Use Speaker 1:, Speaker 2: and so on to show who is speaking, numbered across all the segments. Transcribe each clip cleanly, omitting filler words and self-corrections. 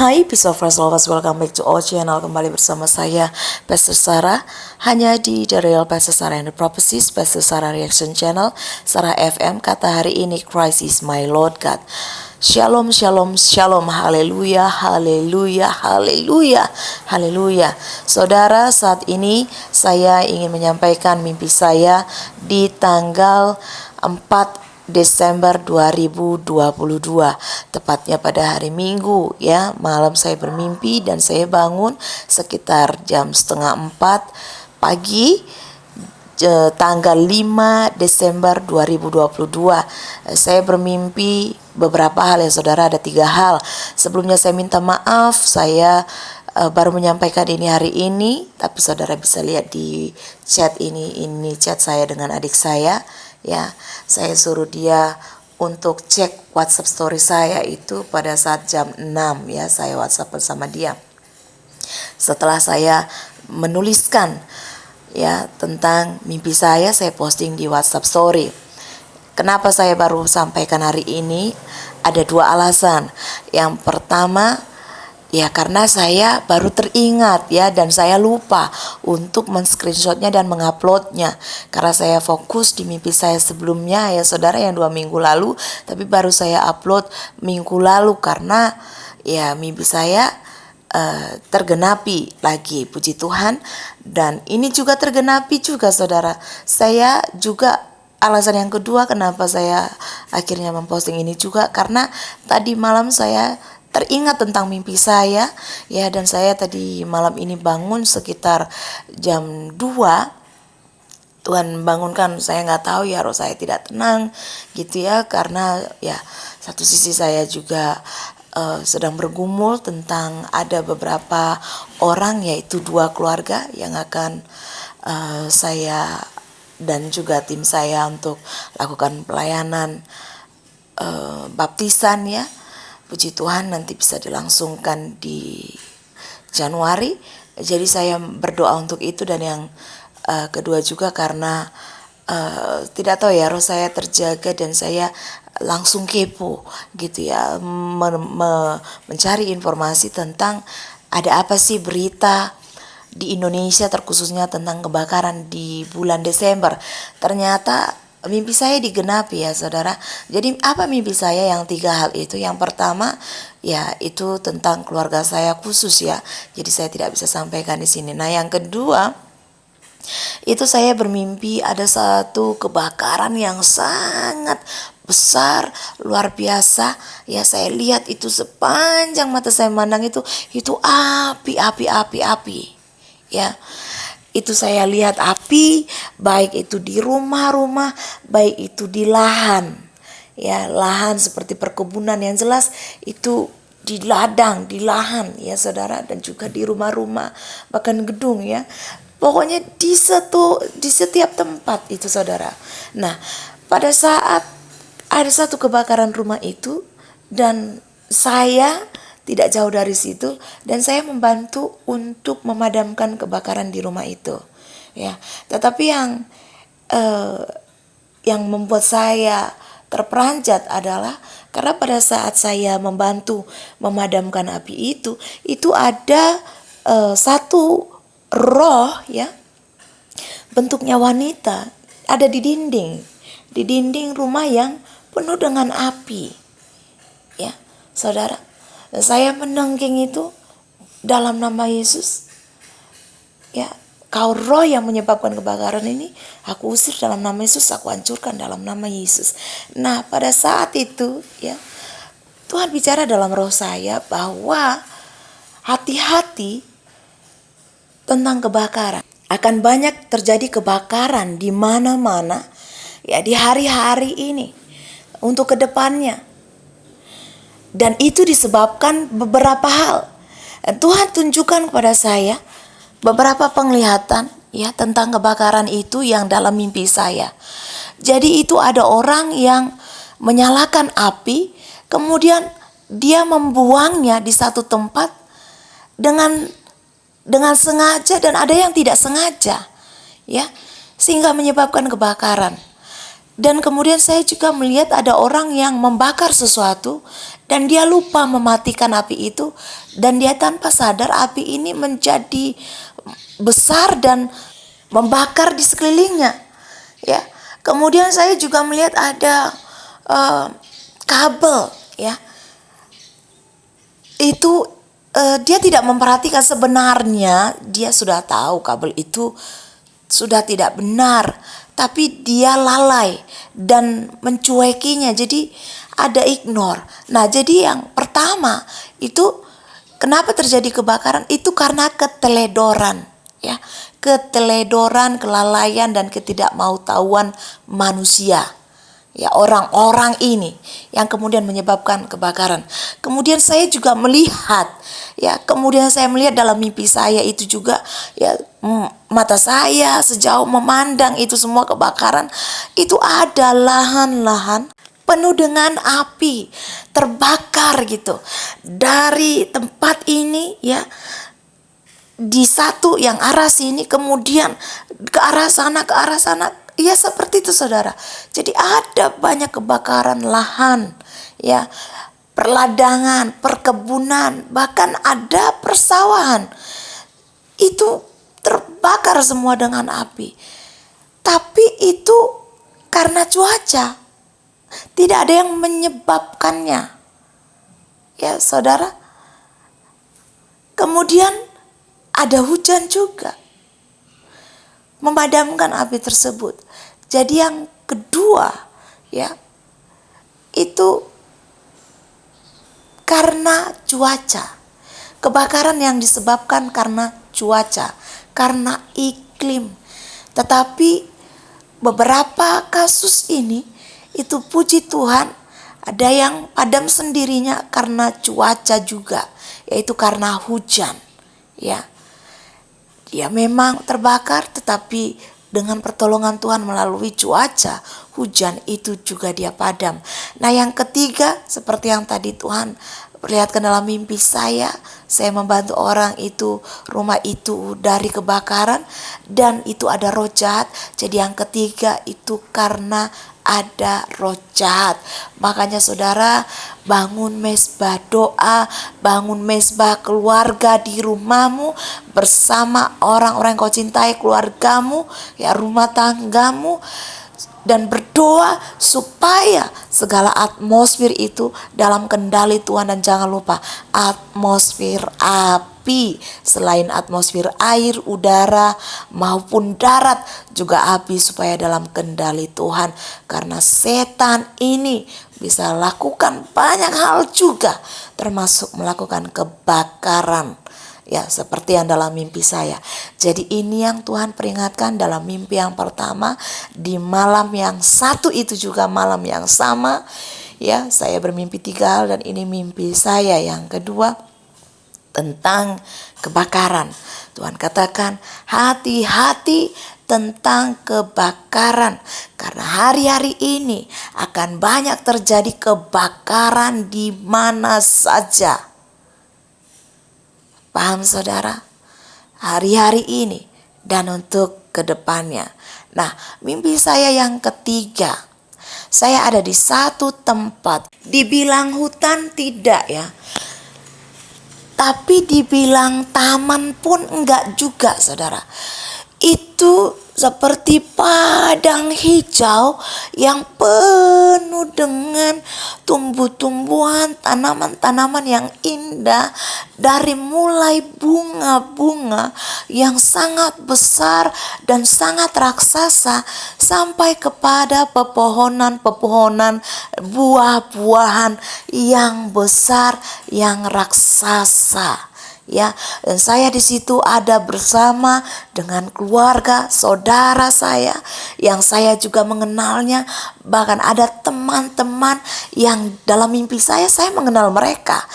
Speaker 1: Hai Peace of Christ Lovers, welcome back to our channel. Kembali bersama saya Pastor Sarah, hanya di The Real Pastor Sarah and the Prophecies, Pastor Sarah Reaction Channel, Sarah FM. Kata hari ini, Christ is my Lord God. Shalom, shalom, shalom, haleluya, haleluya, haleluya, haleluya. Saudara, saat ini saya ingin menyampaikan mimpi saya di tanggal 4 Desember 2022, tepatnya pada hari Minggu ya. Malam saya bermimpi dan saya bangun sekitar jam 3:30 pagi, tanggal 5 Desember 2022. Saya bermimpi beberapa hal ya saudara, ada 3 hal. Sebelumnya saya minta maaf, saya baru menyampaikan ini hari ini, tapi saudara bisa lihat di chat ini chat saya dengan adik saya. Ya, saya suruh dia untuk cek WhatsApp story saya itu pada saat jam 6 ya, saya WhatsApp bersama dia. Setelah saya menuliskan ya tentang mimpi saya posting di WhatsApp story. Kenapa saya baru sampaikan hari ini? Ada 2 alasan. Yang pertama, ya karena saya baru teringat ya, dan saya lupa untuk men-screenshotnya dan menguploadnya. Karena saya fokus di mimpi saya sebelumnya ya saudara, yang 2 minggu lalu. Tapi baru saya upload minggu lalu karena ya mimpi saya tergenapi lagi, puji Tuhan. Dan ini juga tergenapi juga saudara. Saya juga alasan yang kedua kenapa saya akhirnya memposting ini juga, karena tadi malam saya teringat tentang mimpi saya ya, dan saya tadi malam ini bangun sekitar jam 2. Tuhan bangunkan saya, nggak tahu ya, roh saya tidak tenang gitu ya, karena ya satu sisi saya juga sedang bergumul tentang ada beberapa orang, yaitu 2 keluarga yang akan saya dan juga tim saya untuk lakukan pelayanan baptisan ya. Puji Tuhan nanti bisa dilangsungkan di Januari. Jadi saya berdoa untuk itu. Dan yang kedua juga karena tidak tahu ya, roh saya terjaga dan saya langsung kepo gitu ya, mencari informasi tentang ada apa sih berita di Indonesia, terkhususnya tentang kebakaran di bulan Desember. Ternyata mimpi saya digenapi ya saudara. Jadi apa mimpi saya? Yang 3 hal itu. Yang pertama ya itu tentang keluarga saya khusus ya. Jadi saya tidak bisa sampaikan di sini. Nah, yang kedua itu saya bermimpi ada satu kebakaran yang sangat besar, luar biasa ya. Saya lihat itu sepanjang mata saya memandang itu api ya. Itu saya lihat api, baik itu di rumah-rumah, baik itu di lahan ya, lahan seperti perkebunan, yang jelas itu di ladang, di lahan ya saudara, dan juga di rumah-rumah, bahkan gedung ya. Pokoknya di setiap tempat itu saudara. Nah, pada saat ada satu kebakaran rumah itu, dan saya tidak jauh dari situ, dan saya membantu untuk memadamkan kebakaran di rumah itu ya. Tetapi yang membuat saya terperanjat adalah karena pada saat saya membantu memadamkan api itu ada satu roh ya, bentuknya wanita, ada di dinding rumah yang penuh dengan api ya saudara. Dan saya menengging itu dalam nama Yesus ya, kau roh yang menyebabkan kebakaran ini, aku usir dalam nama Yesus, aku hancurkan dalam nama Yesus. Nah, pada saat itu ya Tuhan bicara dalam roh saya bahwa hati-hati tentang kebakaran. Akan banyak terjadi kebakaran di mana-mana ya di hari-hari ini untuk kedepannya. Dan itu disebabkan beberapa hal. Dan Tuhan tunjukkan kepada saya beberapa penglihatan ya tentang kebakaran itu yang dalam mimpi saya. Jadi itu ada orang yang menyalakan api, kemudian dia membuangnya di satu tempat dengan sengaja, dan ada yang tidak sengaja ya, sehingga menyebabkan kebakaran. Dan kemudian saya juga melihat ada orang yang membakar sesuatu dan dia lupa mematikan api itu, dan dia tanpa sadar api ini menjadi besar dan membakar di sekelilingnya. Ya, kemudian saya juga melihat ada kabel, ya, itu dia tidak memperhatikan. Sebenarnya dia sudah tahu kabel itu sudah tidak benar, tapi dia lalai dan mencuekinya, jadi ada ignore. Nah, jadi yang pertama itu kenapa terjadi kebakaran itu karena keteledoran, ya, keteledoran, kelalaian dan ketidakmautawan manusia. Ya, orang-orang ini yang kemudian menyebabkan kebakaran. Kemudian saya juga melihat, ya, kemudian saya melihat dalam mimpi saya itu juga, ya, mata saya sejauh memandang itu semua kebakaran, itu ada lahan-lahan penuh dengan api terbakar gitu. Dari tempat ini, ya, di satu yang arah sini, kemudian ke arah sana, ke arah sana. Ya, seperti itu, saudara. Jadi ada banyak kebakaran lahan, ya, perladangan, perkebunan, bahkan ada persawahan. Itu terbakar semua dengan api. Tapi itu karena cuaca. Tidak ada yang menyebabkannya. Ya, saudara. Kemudian ada hujan juga memadamkan api tersebut. Jadi yang kedua, ya, itu karena cuaca. Kebakaran yang disebabkan karena cuaca, karena iklim. Tetapi beberapa kasus ini itu puji Tuhan ada yang padam sendirinya karena cuaca juga, yaitu karena hujan, ya. Ya, memang terbakar, tetapi dengan pertolongan Tuhan melalui cuaca, hujan itu juga dia padam. Nah, yang ketiga, seperti yang tadi Tuhan perlihatkan dalam mimpi saya membantu orang itu, rumah itu dari kebakaran, dan itu ada roh jahat. Jadi yang ketiga itu karena ada roh jahat. Makanya saudara, bangun mezbah doa, bangun mezbah keluarga di rumahmu bersama orang-orang yang kau cintai, keluargamu, ya, rumah tanggamu, dan berdoa supaya segala atmosfer itu dalam kendali Tuhan. Dan jangan lupa atmosfer api, selain atmosfer air, udara maupun darat, juga api, supaya dalam kendali Tuhan. Karena setan ini bisa lakukan banyak hal juga, termasuk melakukan kebakaran. Ya, seperti yang dalam mimpi saya. Jadi ini yang Tuhan peringatkan dalam mimpi yang pertama. Di malam yang satu itu juga malam yang sama, ya, saya bermimpi 3 hal, dan ini mimpi saya yang kedua tentang kebakaran. Tuhan katakan hati-hati tentang kebakaran, karena hari-hari ini akan banyak terjadi kebakaran di mana saja. Paham, saudara? Hari-hari ini dan untuk kedepannya. Nah, mimpi saya yang ketiga, saya ada di satu tempat. Dibilang hutan tidak, ya, tapi dibilang taman pun enggak juga, saudara. Itu seperti padang hijau yang penuh dengan tumbuh-tumbuhan, tanaman-tanaman yang indah, dari mulai bunga-bunga yang sangat besar dan sangat raksasa sampai kepada pepohonan-pepohonan, buah-buahan yang besar, yang raksasa. Ya, dan saya di situ ada bersama dengan keluarga, saudara saya yang saya juga mengenalnya, bahkan ada teman-teman yang dalam mimpi saya mengenal mereka.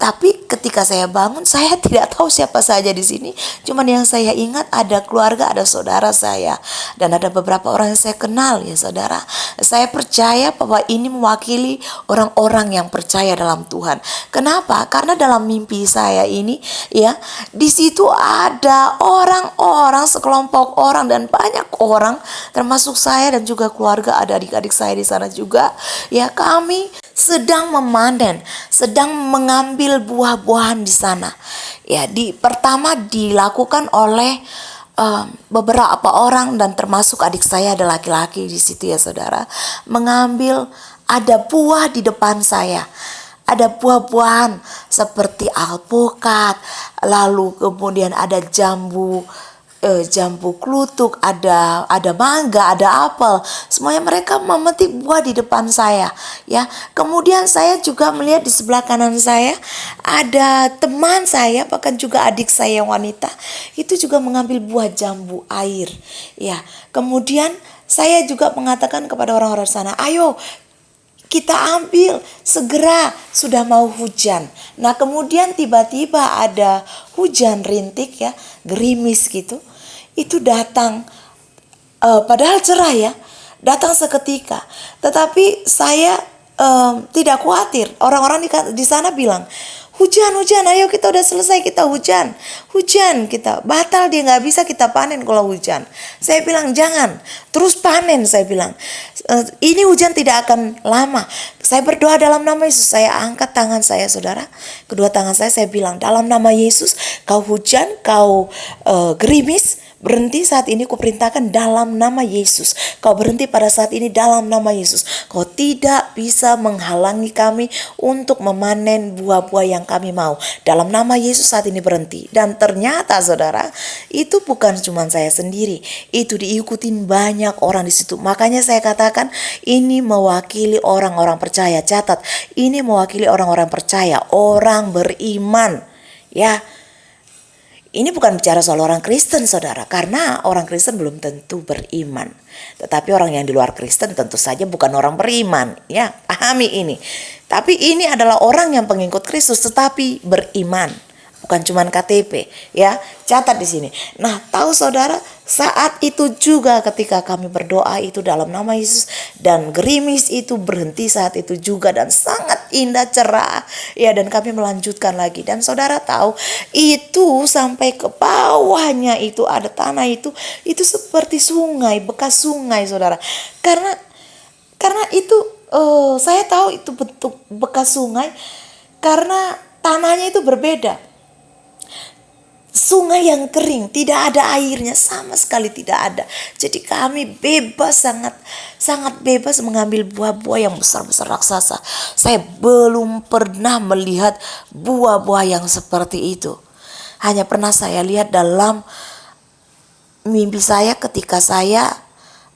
Speaker 1: Tapi ketika saya bangun, saya tidak tahu siapa saja di sini. Cuman yang saya ingat ada keluarga, ada saudara saya, dan ada beberapa orang yang saya kenal ya saudara. Saya percaya bahwa ini mewakili orang-orang yang percaya dalam Tuhan. Kenapa? Karena dalam mimpi saya ini ya, di situ ada orang-orang, sekelompok orang dan banyak orang, termasuk saya dan juga keluarga, ada adik-adik saya di sana juga. Ya, kami sedang memanen, sedang mengambil buah-buahan di sana. Ya, pertama dilakukan oleh beberapa orang dan termasuk adik saya ada laki-laki di situ ya saudara. Mengambil, ada buah di depan saya. Ada buah-buahan seperti alpukat, lalu kemudian ada jambu klutuk, ada mangga, ada apel. Semuanya mereka memetik buah di depan saya ya. Kemudian saya juga melihat di sebelah kanan saya ada teman saya, bahkan juga adik saya yang wanita, itu juga mengambil buah jambu air ya. Kemudian saya juga mengatakan kepada orang-orang sana, ayo kita ambil segera, sudah mau hujan. Nah kemudian tiba-tiba ada hujan rintik ya, gerimis gitu. Itu datang, padahal cerah ya, datang seketika. Tetapi saya tidak khawatir. Orang-orang di sana bilang, hujan, ayo kita udah selesai, kita hujan kita batal, dia nggak bisa kita panen kalau hujan. Saya bilang jangan, terus panen. Saya bilang ini hujan tidak akan lama. Saya berdoa dalam nama Yesus. Saya angkat tangan saya saudara, kedua tangan saya bilang dalam nama Yesus, kau hujan, kau gerimis, berhenti saat ini, kuperintahkan dalam nama Yesus. Kau berhenti pada saat ini dalam nama Yesus. Kau tidak bisa menghalangi kami untuk memanen buah-buah yang kami mau. Dalam nama Yesus saat ini berhenti. Dan ternyata saudara, itu bukan cuma saya sendiri. Itu diikutin banyak orang di situ. Makanya saya katakan ini mewakili orang-orang percaya. Catat, ini mewakili orang-orang percaya, orang beriman. Ya. Ini bukan bicara soal orang Kristen saudara, karena orang Kristen belum tentu beriman. Tetapi orang yang di luar Kristen tentu saja bukan orang beriman. Ya, pahami ini. Tapi ini adalah orang yang pengikut Kristus tetapi beriman. Bukan cuma KTP, ya. Catat di sini. Nah, tahu saudara, saat itu juga ketika kami berdoa itu dalam nama Yesus, dan gerimis itu berhenti saat itu juga dan sangat indah cerah. Ya, dan kami melanjutkan lagi. Dan saudara tahu, itu sampai ke bawahnya itu ada tanah itu seperti sungai, bekas sungai saudara. Karena itu saya tahu itu bentuk bekas sungai karena tanahnya itu berbeda. Sungai yang kering, tidak ada airnya, sama sekali tidak ada. Jadi kami bebas, sangat bebas mengambil buah-buah yang besar-besar raksasa. Saya belum pernah melihat buah-buah yang seperti itu. Hanya pernah saya lihat dalam mimpi saya ketika saya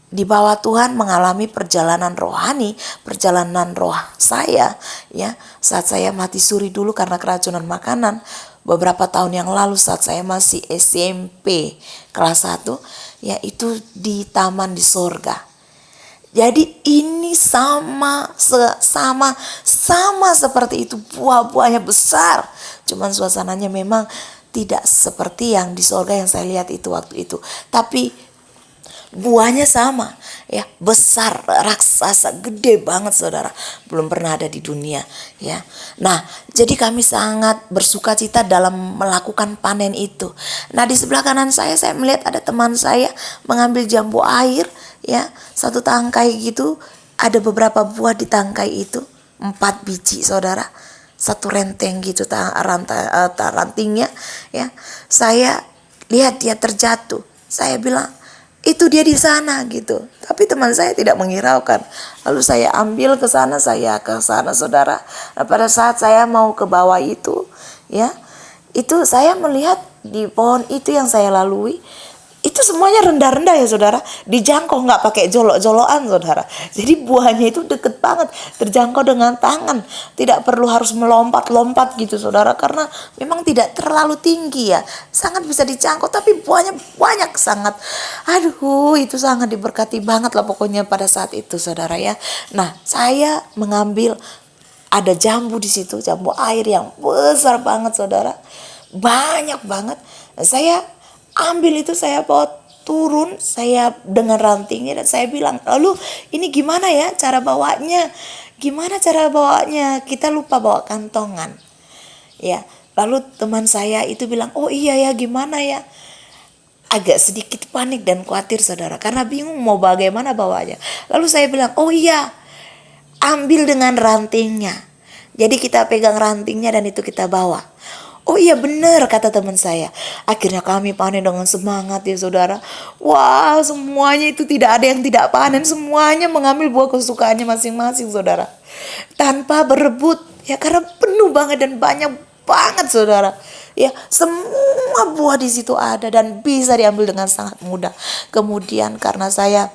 Speaker 1: di bawah Tuhan mengalami perjalanan rohani, perjalanan roh saya ya, saat saya mati suri dulu karena keracunan makanan beberapa tahun yang lalu saat saya masih SMP kelas 1, yaitu di taman di sorga. Jadi ini sama seperti itu, buah-buahnya besar. Cuman suasananya memang tidak seperti yang di sorga yang saya lihat itu waktu itu. Tapi buahnya sama ya, besar, raksasa, gede banget saudara, belum pernah ada di dunia ya. Nah, jadi kami sangat bersuka cita dalam melakukan panen itu. Nah, di sebelah kanan saya melihat ada teman saya mengambil jambu air ya, satu tangkai gitu, ada beberapa buah di tangkai itu, 4 biji saudara, satu renteng gitu rantingnya ya. Saya lihat dia terjatuh, saya bilang itu dia di sana gitu. Tapi teman saya tidak menghiraukan. Lalu saya ambil ke sana saudara. Nah, pada saat saya mau ke bawah itu ya, itu saya melihat di pohon itu yang saya lalui, itu semuanya rendah-rendah ya saudara, dijangkau, nggak pakai jolok-jolokan saudara. Jadi buahnya itu deket banget, terjangkau dengan tangan, tidak perlu harus melompat-lompat gitu saudara, karena memang tidak terlalu tinggi ya, sangat bisa dijangkau. Tapi buahnya banyak sangat, aduh itu sangat diberkati banget lah pokoknya pada saat itu saudara ya. Nah, saya mengambil ada jambu di situ, jambu air yang besar banget saudara, banyak banget. Saya ambil itu, saya bawa turun, saya dengan rantingnya, dan saya bilang, lalu ini gimana ya cara bawanya? Gimana cara bawanya? Kita lupa bawa kantongan. Ya, lalu teman saya itu bilang, oh iya ya, gimana ya? Agak sedikit panik dan khawatir saudara, karena bingung mau bagaimana bawanya. Lalu saya bilang, oh iya, ambil dengan rantingnya. Jadi kita pegang rantingnya dan itu kita bawa. Oh iya benar, kata teman saya. Akhirnya kami panen dengan semangat ya saudara. Wah, semuanya itu tidak ada yang tidak panen. Semuanya mengambil buah kesukaannya masing-masing saudara. Tanpa berebut. Ya karena penuh banget dan banyak banget saudara. Ya semua buah di situ ada dan bisa diambil dengan sangat mudah. Kemudian karena saya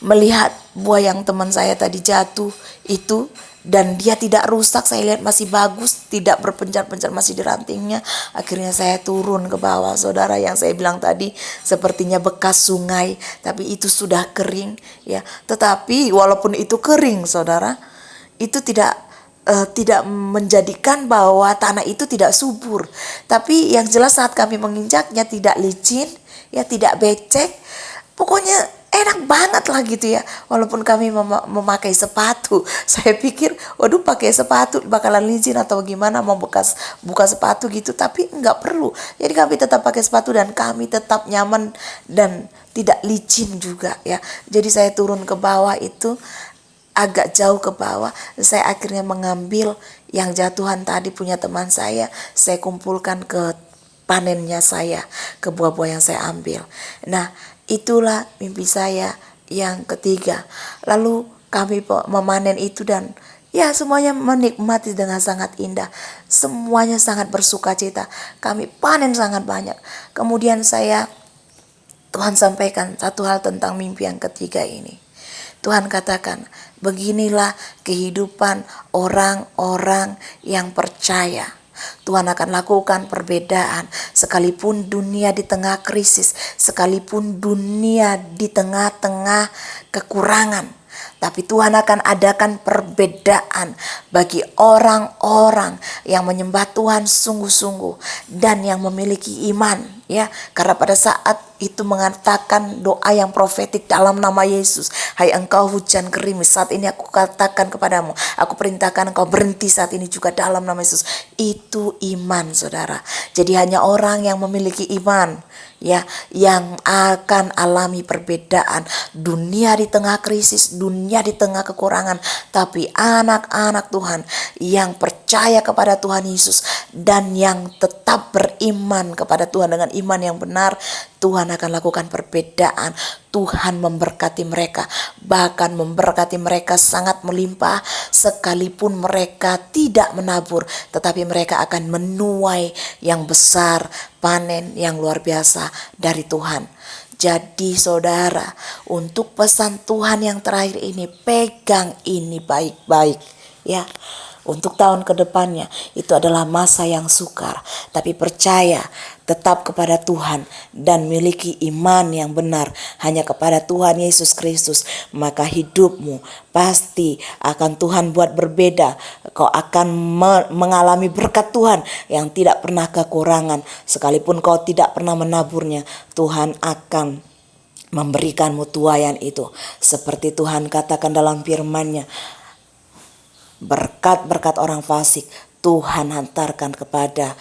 Speaker 1: melihat buah yang teman saya tadi jatuh itu, dan dia tidak rusak, saya lihat masih bagus, tidak berpencar-pencar, masih di rantingnya. Akhirnya saya turun ke bawah saudara, yang saya bilang tadi sepertinya bekas sungai, tapi itu sudah kering ya. Tetapi walaupun itu kering saudara, itu tidak menjadikan bahwa tanah itu tidak subur. Tapi yang jelas saat kami menginjaknya tidak licin ya, tidak becek. Pokoknya enak banget lah gitu ya. Walaupun kami memakai sepatu, saya pikir waduh pakai sepatu bakalan licin atau gimana, mau buka sepatu gitu, tapi nggak perlu. Jadi kami tetap pakai sepatu dan kami tetap nyaman dan tidak licin juga ya. Jadi saya turun ke bawah itu, agak jauh ke bawah, saya akhirnya mengambil yang jatuhan tadi punya teman saya kumpulkan ke panennya saya, ke buah-buah yang saya ambil. Nah, itulah mimpi saya yang ketiga. Lalu kami memanen itu dan ya semuanya menikmati dengan sangat indah. Semuanya sangat bersuka cita. Kami panen sangat banyak. Kemudian Tuhan sampaikan satu hal tentang mimpi yang ketiga ini. Tuhan katakan, beginilah kehidupan orang-orang yang percaya. Tuhan akan lakukan perbedaan sekalipun dunia di tengah krisis, sekalipun dunia di tengah-tengah kekurangan. Tapi Tuhan akan adakan perbedaan bagi orang-orang yang menyembah Tuhan sungguh-sungguh dan yang memiliki iman ya. Karena pada saat itu mengatakan doa yang profetik dalam nama Yesus. Hai engkau hujan gerimis, saat ini aku katakan kepadamu, aku perintahkan engkau berhenti saat ini juga dalam nama Yesus. Itu iman saudara. Jadi hanya orang yang memiliki iman ya yang akan alami perbedaan. Dunia di tengah krisis, dunia di tengah kekurangan, tapi anak-anak Tuhan yang percaya kepada Tuhan Yesus dan yang tetap beriman kepada Tuhan dengan iman yang benar, Tuhan akan lakukan perbedaan. Tuhan memberkati mereka, bahkan memberkati mereka sangat melimpah, sekalipun mereka tidak menabur, tetapi mereka akan menuai yang besar, panen yang luar biasa dari Tuhan. Jadi saudara, untuk pesan Tuhan yang terakhir ini, pegang ini baik-baik ya. Untuk tahun kedepannya itu adalah masa yang sukar, tapi percaya tetap kepada Tuhan dan miliki iman yang benar hanya kepada Tuhan Yesus Kristus, maka hidupmu pasti akan Tuhan buat berbeda. Kau akan mengalami berkat Tuhan yang tidak pernah kekurangan. Sekalipun kau tidak pernah menaburnya, Tuhan akan memberikanmu tuaian itu. Seperti Tuhan katakan dalam firman-Nya, berkat-berkat orang fasik Tuhan hantarkan kepada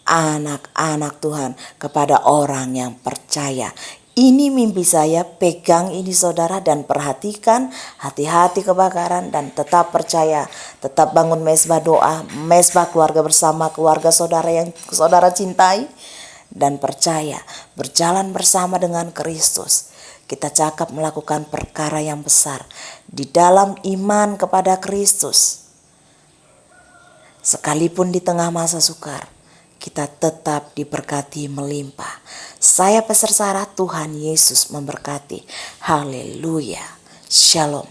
Speaker 1: anak-anak Tuhan, kepada orang yang percaya. Ini mimpi saya, pegang ini saudara dan perhatikan, hati-hati kebakaran dan tetap percaya, tetap bangun mezbah doa, mezbah keluarga bersama keluarga saudara yang saudara cintai, dan percaya berjalan bersama dengan Kristus. Kita cakap melakukan perkara yang besar di dalam iman kepada Kristus. Sekalipun di tengah masa sukar, kita tetap diberkati melimpah. Saya Pastor Sarah, Tuhan Yesus memberkati. Haleluya. Shalom.